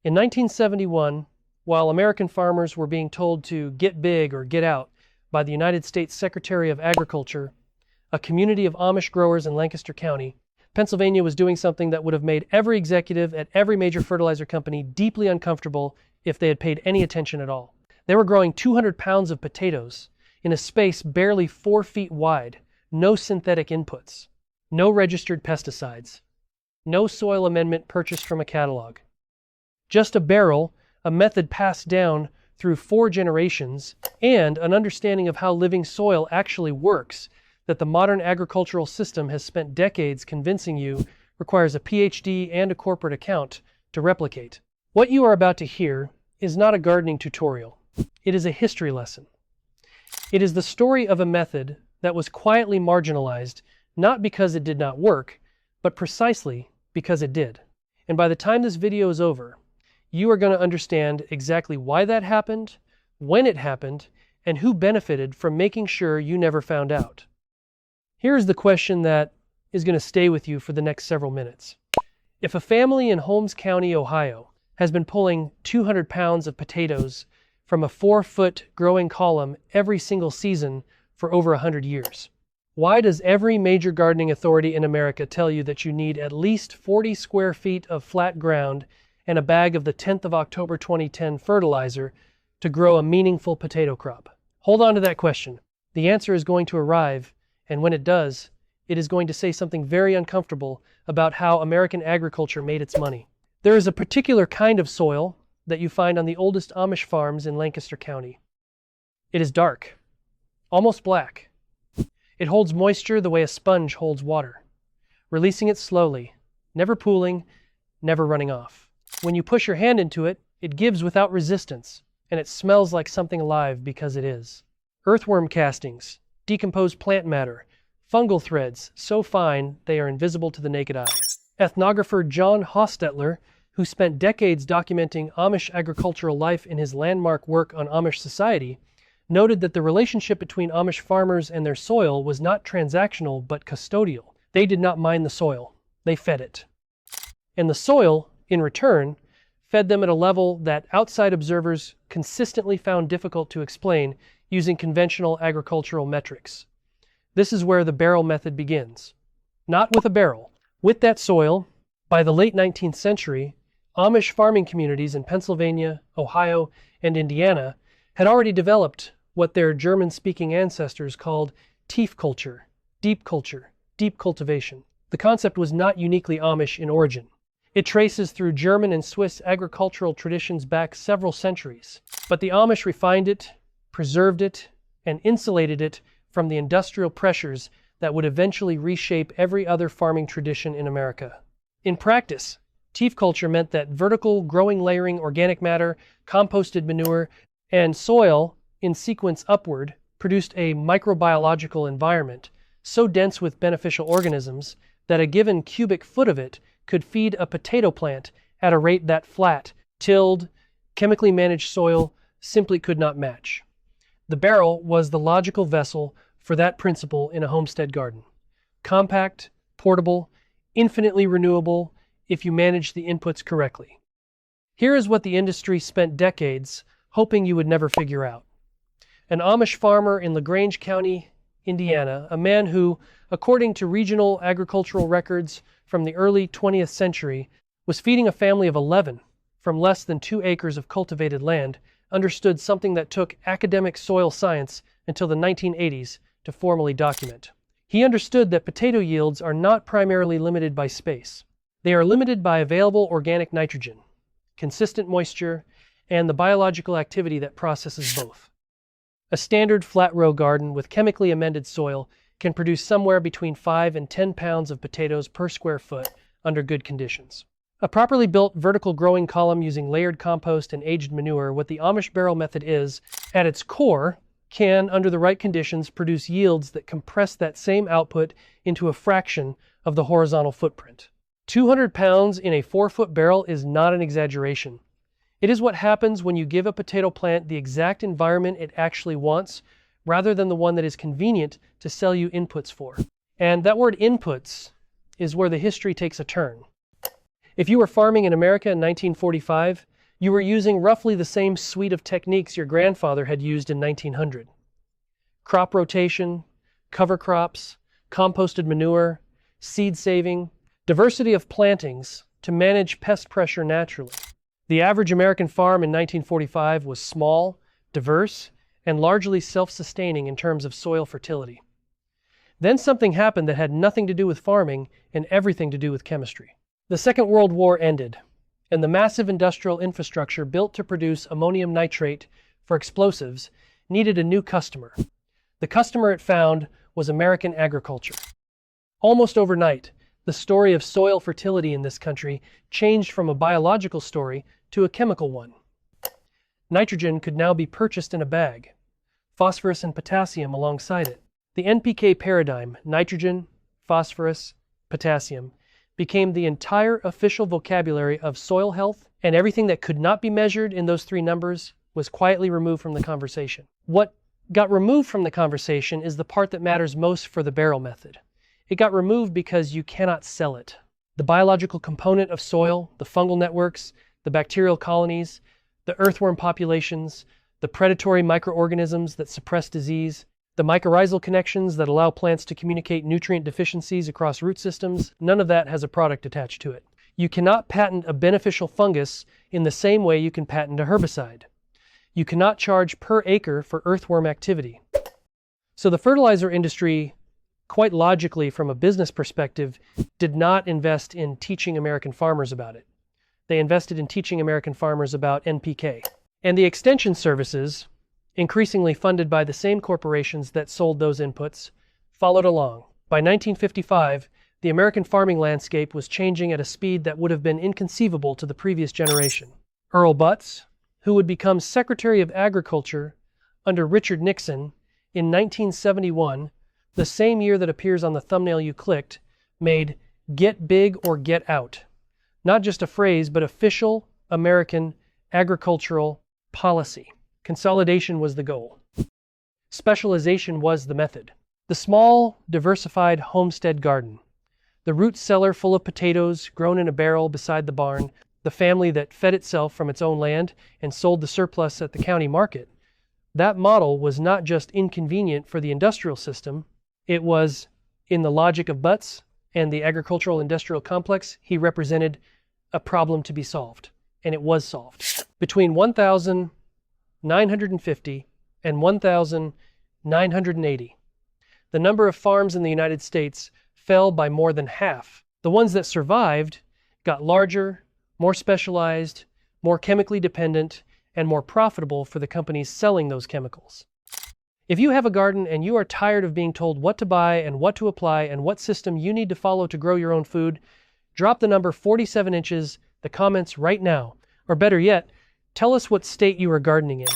In 1971, while American farmers were being told to get big or get out by the United States Secretary of Agriculture, a community of Amish growers in Lancaster County, Pennsylvania was doing something that would have made every executive at every major fertilizer company deeply uncomfortable if they had paid any attention at all. They were growing 200 pounds of potatoes in a space barely 4 feet wide, no synthetic inputs, no registered pesticides, no soil amendment purchased from a catalog. Just a barrel, a method passed down through 4 generations, and an understanding of how living soil actually works that the modern agricultural system has spent decades convincing you requires a PhD and a corporate account to replicate. What you are about to hear is not a gardening tutorial. It is a history lesson. It is the story of a method that was quietly marginalized, not because it did not work, but precisely because it did. And by the time this video is over, you are going to understand exactly why that happened, when it happened, and who benefited from making sure you never found out. Here's the question that is going to stay with you for the next several minutes. If a family in Holmes County, Ohio, has been pulling 200 pounds of potatoes from a 4-foot growing column every single season for over 100 years, why does every major gardening authority in America tell you that you need at least 40 square feet of flat ground and a bag of the 10th of October 2010 fertilizer to grow a meaningful potato crop? Hold on to that question. The answer is going to arrive, and when it does, it is going to say something very uncomfortable about how American agriculture made its money. There is a particular kind of soil that you find on the oldest Amish farms in Lancaster County. It is dark, almost black. It holds moisture the way a sponge holds water, releasing it slowly, never pooling, never running off. When you push your hand into it, it gives without resistance, and it smells like something alive because it is. Earthworm castings, decomposed plant matter, fungal threads so fine they are invisible to the naked eye. Ethnographer John Hostetler, who spent decades documenting Amish agricultural life in his landmark work on Amish society, noted that the relationship between Amish farmers and their soil was not transactional but custodial. They did not mine the soil, they fed it. And the soil, in return, fed them at a level that outside observers consistently found difficult to explain using conventional agricultural metrics. This is where the barrel method begins. Not with a barrel. With that soil, by the late 19th century, Amish farming communities in Pennsylvania, Ohio, and Indiana had already developed what their German-speaking ancestors called tief culture, deep cultivation. The concept was not uniquely Amish in origin. It traces through German and Swiss agricultural traditions back several centuries, but the Amish refined it, preserved it, and insulated it from the industrial pressures that would eventually reshape every other farming tradition in America. In practice, tief culture meant that vertical growing layering organic matter, composted manure, and soil in sequence upward produced a microbiological environment so dense with beneficial organisms that a given cubic foot of it could feed a potato plant at a rate that flat, tilled, chemically managed soil simply could not match. The barrel was the logical vessel for that principle in a homestead garden. Compact, portable, infinitely renewable if you manage the inputs correctly. Here is what the industry spent decades hoping you would never figure out. An Amish farmer in LaGrange County, Indiana, a man who, according to regional agricultural records from the early 20th century, was feeding a family of 11 from less than 2 acres of cultivated land, understood something that took academic soil science until the 1980s to formally document. He understood that potato yields are not primarily limited by space. They are limited by available organic nitrogen, consistent moisture, and the biological activity that processes both. A standard flat row garden with chemically amended soil can produce somewhere between 5 and 10 pounds of potatoes per square foot under good conditions. A properly built vertical growing column using layered compost and aged manure, what the Amish barrel method is, at its core, can, under the right conditions, produce yields that compress that same output into a fraction of the horizontal footprint. 200 pounds in a 4-foot barrel is not an exaggeration. It is what happens when you give a potato plant the exact environment it actually wants, rather than the one that is convenient to sell you inputs for. And that word inputs is where the history takes a turn. If you were farming in America in 1945, you were using roughly the same suite of techniques your grandfather had used in 1900. Crop rotation, cover crops, composted manure, seed saving, diversity of plantings to manage pest pressure naturally. The average American farm in 1945 was small, diverse, and largely self-sustaining in terms of soil fertility. Then something happened that had nothing to do with farming and everything to do with chemistry. The Second World War ended, and the massive industrial infrastructure built to produce ammonium nitrate for explosives needed a new customer. The customer it found was American agriculture. Almost overnight, the story of soil fertility in this country changed from a biological story to a chemical one. Nitrogen could now be purchased in a bag, phosphorus and potassium alongside it. The NPK paradigm, nitrogen, phosphorus, potassium, became the entire official vocabulary of soil health, and everything that could not be measured in those three numbers was quietly removed from the conversation. What got removed from the conversation is the part that matters most for the barrel method. It got removed because you cannot sell it. The biological component of soil, the fungal networks, the bacterial colonies, the earthworm populations, the predatory microorganisms that suppress disease, the mycorrhizal connections that allow plants to communicate nutrient deficiencies across root systems, none of that has a product attached to it. You cannot patent a beneficial fungus in the same way you can patent a herbicide. You cannot charge per acre for earthworm activity. So the fertilizer industry, quite logically from a business perspective, did not invest in teaching American farmers about it. They invested in teaching American farmers about NPK. And the extension services, increasingly funded by the same corporations that sold those inputs, followed along. By 1955, the American farming landscape was changing at a speed that would have been inconceivable to the previous generation. Earl Butz, who would become Secretary of Agriculture under Richard Nixon in 1971, the same year that appears on the thumbnail you clicked, made "get big or get out" not just a phrase, but official American agricultural policy. Consolidation was the goal. Specialization was the method. The small, diversified homestead garden, the root cellar full of potatoes grown in a barrel beside the barn, the family that fed itself from its own land and sold the surplus at the county market, that model was not just inconvenient for the industrial system, it was, in the logic of Butz and the agricultural industrial complex, he represented a problem to be solved, and it was solved. Between 1,950 and 1,980, the number of farms in the United States fell by more than half. The ones that survived got larger, more specialized, more chemically dependent, and more profitable for the companies selling those chemicals. If you have a garden and you are tired of being told what to buy and what to apply and what system you need to follow to grow your own food, drop the number 47 inches, the comments right now. Or better yet, tell us what state you are gardening in.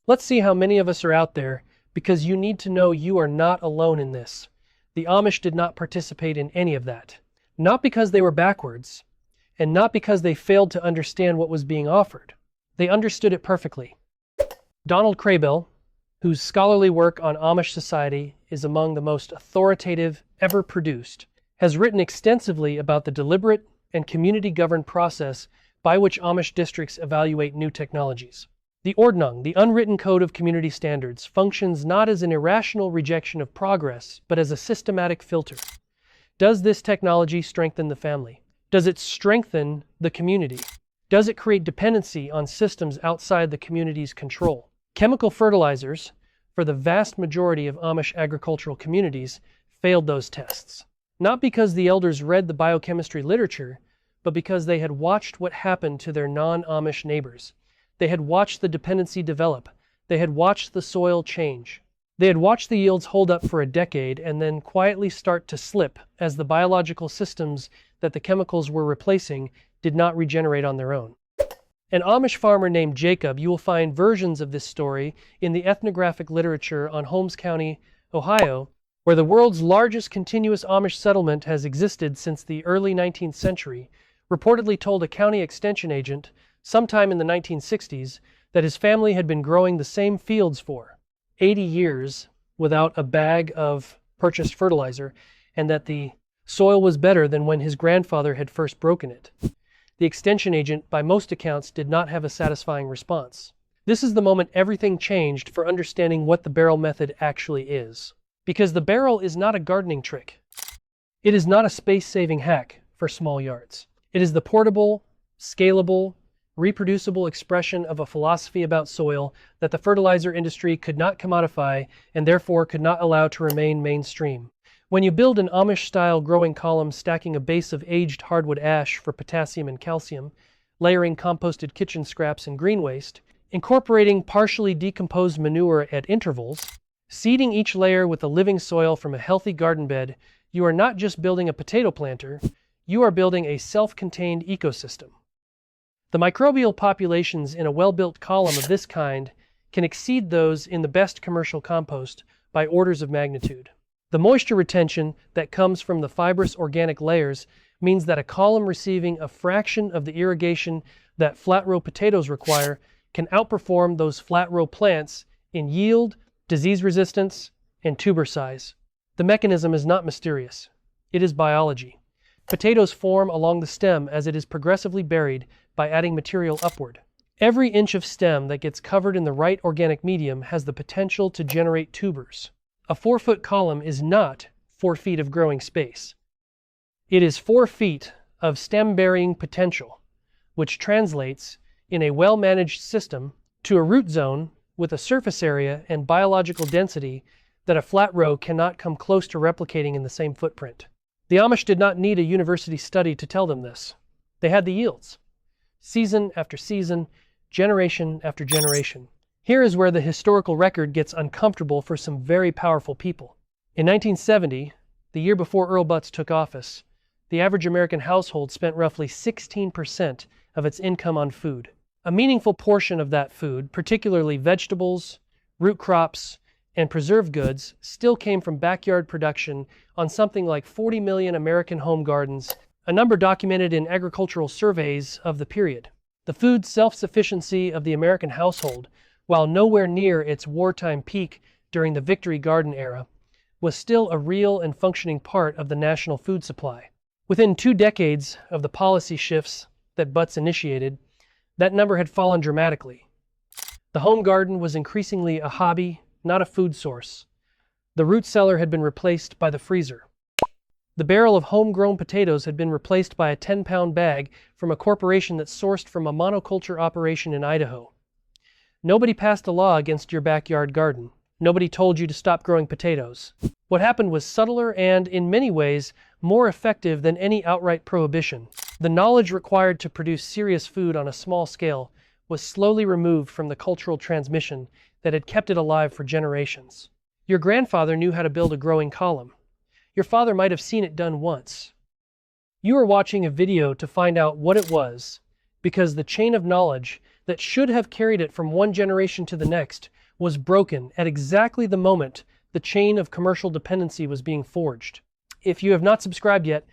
Let's see how many of us are out there, because you need to know you are not alone in this. The Amish did not participate in any of that. Not because they were backwards, and not because they failed to understand what was being offered. They understood it perfectly. Donald Crabell, whose scholarly work on Amish society is among the most authoritative ever produced, has written extensively about the deliberate and community-governed process by which Amish districts evaluate new technologies. The Ordnung, the unwritten code of community standards, functions not as an irrational rejection of progress, but as a systematic filter. Does this technology strengthen the family? Does it strengthen the community? Does it create dependency on systems outside the community's control? Chemical fertilizers, for the vast majority of Amish agricultural communities, failed those tests. Not because the elders read the biochemistry literature, but because they had watched what happened to their non-Amish neighbors. They had watched the dependency develop. They had watched the soil change. They had watched the yields hold up for a decade and then quietly start to slip as the biological systems that the chemicals were replacing did not regenerate on their own. An Amish farmer named Jacob, you will find versions of this story in the ethnographic literature on Holmes County, Ohio, where the world's largest continuous Amish settlement has existed since the early 19th century, reportedly told a county extension agent sometime in the 1960s that his family had been growing the same fields for 80 years without a bag of purchased fertilizer, and that the soil was better than when his grandfather had first broken it. the extension agent, by most accounts, did not have a satisfying response. This is the moment everything changed for understanding what the barrel method actually is. Because the barrel is not a gardening trick. It is not a space-saving hack for small yards. It is the portable, scalable, reproducible expression of a philosophy about soil that the fertilizer industry could not commodify and therefore could not allow to remain mainstream. When you build an Amish-style growing column stacking a base of aged hardwood ash for potassium and calcium, layering composted kitchen scraps and green waste, incorporating partially decomposed manure at intervals, seeding each layer with the living soil from a healthy garden bed, you are not just building a potato planter, you are building a self-contained ecosystem. The microbial populations in a well-built column of this kind can exceed those in the best commercial compost by orders of magnitude. The moisture retention that comes from the fibrous organic layers means that a column receiving a fraction of the irrigation that flat-row potatoes require can outperform those flat-row plants in yield, disease resistance, and tuber size. The mechanism is not mysterious. It is biology. Potatoes form along the stem as it is progressively buried by adding material upward. Every inch of stem that gets covered in the right organic medium has the potential to generate tubers. A 4-foot column is not 4 feet of growing space. It is 4 feet of stem-burying potential, which translates, in a well-managed system, to a root zone with a surface area and biological density that a flat row cannot come close to replicating in the same footprint. The Amish did not need a university study to tell them this. They had the yields. Season after season, generation after generation. Here is where the historical record gets uncomfortable for some very powerful people. In 1970, the year before Earl Butz took office, the average American household spent roughly 16% of its income on food. A meaningful portion of that food, particularly vegetables, root crops, and preserved goods, still came from backyard production on something like 40 million American home gardens, a number documented in agricultural surveys of the period. The food self-sufficiency of the American household, while nowhere near its wartime peak during the Victory Garden era, was still a real and functioning part of the national food supply. Within 2 decades of the policy shifts that Butz initiated, that number had fallen dramatically. The home garden was increasingly a hobby, not a food source. The root cellar had been replaced by the freezer. The barrel of homegrown potatoes had been replaced by a 10-pound bag from a corporation that sourced from a monoculture operation in Idaho. Nobody passed a law against your backyard garden. Nobody told you to stop growing potatoes. What happened was subtler and, in many ways, more effective than any outright prohibition. The knowledge required to produce serious food on a small scale was slowly removed from the cultural transmission that had kept it alive for generations. Your grandfather knew how to build a growing column. Your father might have seen it done once. You are watching a video to find out what it was, because the chain of knowledge that should have carried it from one generation to the next was broken at exactly the moment the chain of commercial dependency was being forged. If you have not subscribed yet,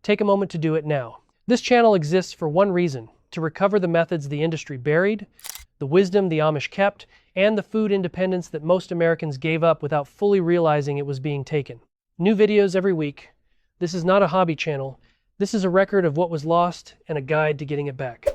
take a moment to do it now. This channel exists for one reason: to recover the methods the industry buried, the wisdom the Amish kept, and the food independence that most Americans gave up without fully realizing it was being taken. New videos every week. This is not a hobby channel. This is a record of what was lost and a guide to getting it back.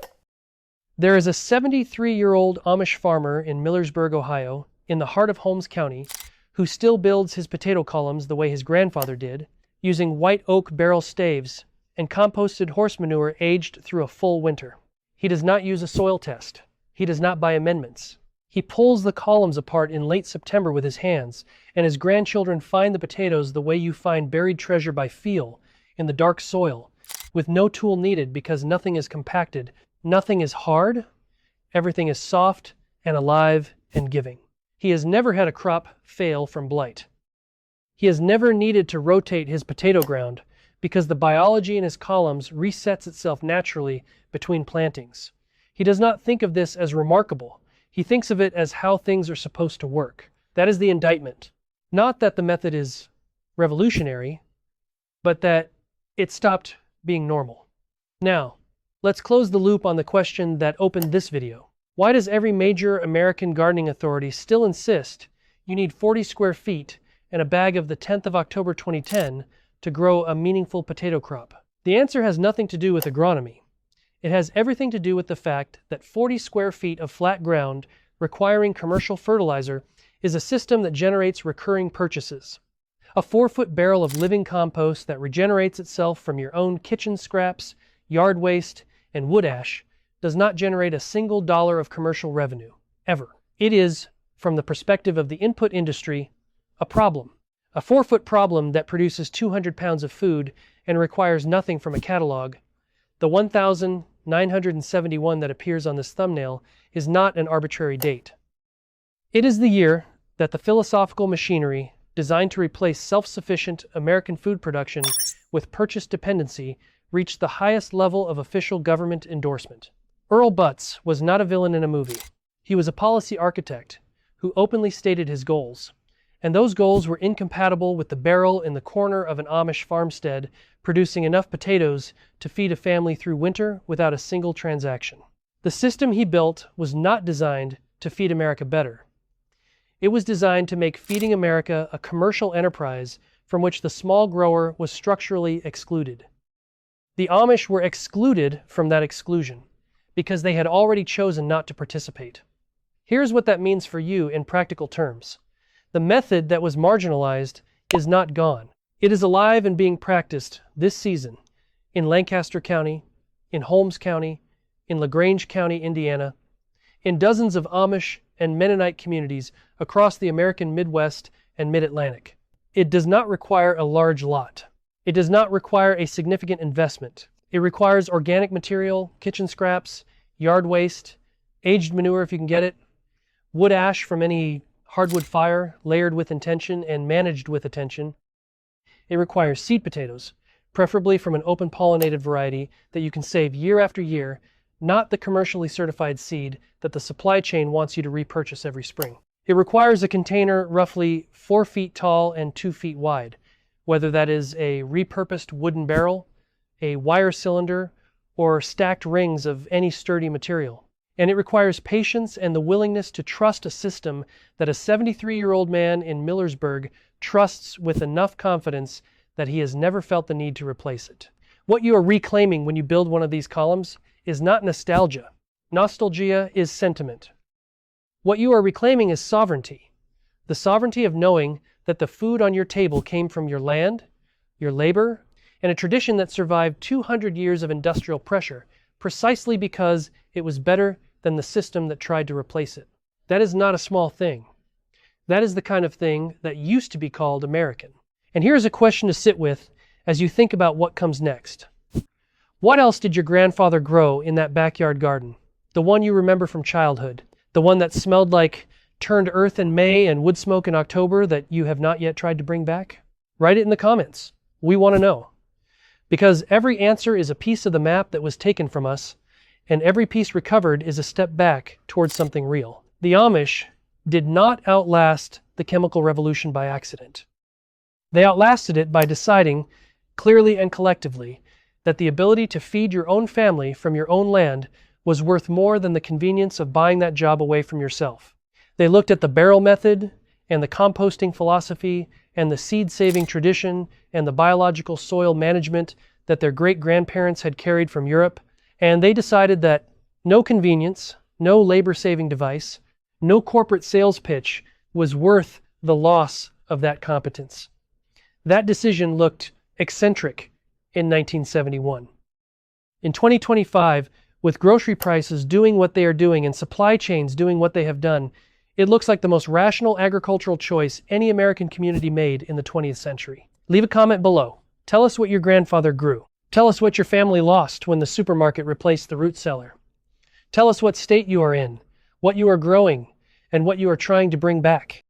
There is a 73-year-old Amish farmer in Millersburg, Ohio, in the heart of Holmes County, who still builds his potato columns the way his grandfather did, using white oak barrel staves and composted horse manure aged through a full winter. He does not use a soil test. He does not buy amendments. He pulls the columns apart in late September with his hands, and his grandchildren find the potatoes the way you find buried treasure by feel, in the dark soil, with no tool needed because nothing is compacted, nothing is hard, everything is soft and alive and giving. He has never had a crop fail from blight. He has never needed to rotate his potato ground because the biology in his columns resets itself naturally between plantings. He does not think of this as remarkable. He thinks of it as how things are supposed to work. That is the indictment. Not that the method is revolutionary, but that it stopped being normal. Now, let's close the loop on the question that opened this video. Why does every major American gardening authority still insist you need 40 square feet and a bag of the 10th of October 2010 to grow a meaningful potato crop? The answer has nothing to do with agronomy. It has everything to do with the fact that 40 square feet of flat ground requiring commercial fertilizer is a system that generates recurring purchases. A 4-foot barrel of living compost that regenerates itself from your own kitchen scraps, yard waste, and wood ash does not generate a single dollar of commercial revenue, ever. It is, from the perspective of the input industry, a problem. A 4-foot problem that produces 200 pounds of food and requires nothing from a catalog. The 1971 that appears on this thumbnail is not an arbitrary date. It is the year that the philosophical machinery designed to replace self-sufficient American food production with purchase dependency reached the highest level of official government endorsement. Earl Butz was not a villain in a movie. He was a policy architect who openly stated his goals, and those goals were incompatible with the barrel in the corner of an Amish farmstead producing enough potatoes to feed a family through winter without a single transaction. The system he built was not designed to feed America better. It was designed to make feeding America a commercial enterprise from which the small grower was structurally excluded. The Amish were excluded from that exclusion because they had already chosen not to participate. Here's what that means for you in practical terms. The method that was marginalized is not gone. It is alive and being practiced this season in Lancaster County, in Holmes County, in LaGrange County, Indiana, in dozens of Amish and Mennonite communities across the American Midwest and Mid-Atlantic. It does not require a large lot. It does not require a significant investment. It requires organic material, kitchen scraps, yard waste, aged manure if you can get it, wood ash from any hardwood fire, layered with intention and managed with attention. It requires seed potatoes, preferably from an open pollinated variety that you can save year after year, not the commercially certified seed that the supply chain wants you to repurchase every spring. It requires a container roughly 4 feet tall and 2 feet wide, whether that is a repurposed wooden barrel, a wire cylinder, or stacked rings of any sturdy material. And it requires patience and the willingness to trust a system that a 73-year-old man in Millersburg trusts with enough confidence that he has never felt the need to replace it. What you are reclaiming when you build one of these columns is not nostalgia. Nostalgia is sentiment. What you are reclaiming is sovereignty. The sovereignty of knowing that the food on your table came from your land, your labor, and a tradition that survived 200 years of industrial pressure, precisely because it was better than the system that tried to replace it. That is not a small thing. That is the kind of thing that used to be called American. And here's a question to sit with as you think about what comes next. What else did your grandfather grow in that backyard garden? The one you remember from childhood? The one that smelled like turned earth in May and wood smoke in October that you have not yet tried to bring back? Write it in the comments. We want to know. Because every answer is a piece of the map that was taken from us, and every piece recovered is a step back towards something real. The Amish did not outlast the chemical revolution by accident. They outlasted it by deciding, clearly and collectively, that the ability to feed your own family from your own land was worth more than the convenience of buying that job away from yourself. They looked at the barrel method, and the composting philosophy, and the seed-saving tradition, and the biological soil management that their great-grandparents had carried from Europe, and they decided that no convenience, no labor-saving device, no corporate sales pitch was worth the loss of that competence. That decision looked eccentric in 1971. In 2025, with grocery prices doing what they are doing and supply chains doing what they have done, it looks like the most rational agricultural choice any American community made in the 20th century. Leave a comment below. Tell us what your grandfather grew. Tell us what your family lost when the supermarket replaced the root cellar. Tell us what state you are in, what you are growing, and what you are trying to bring back.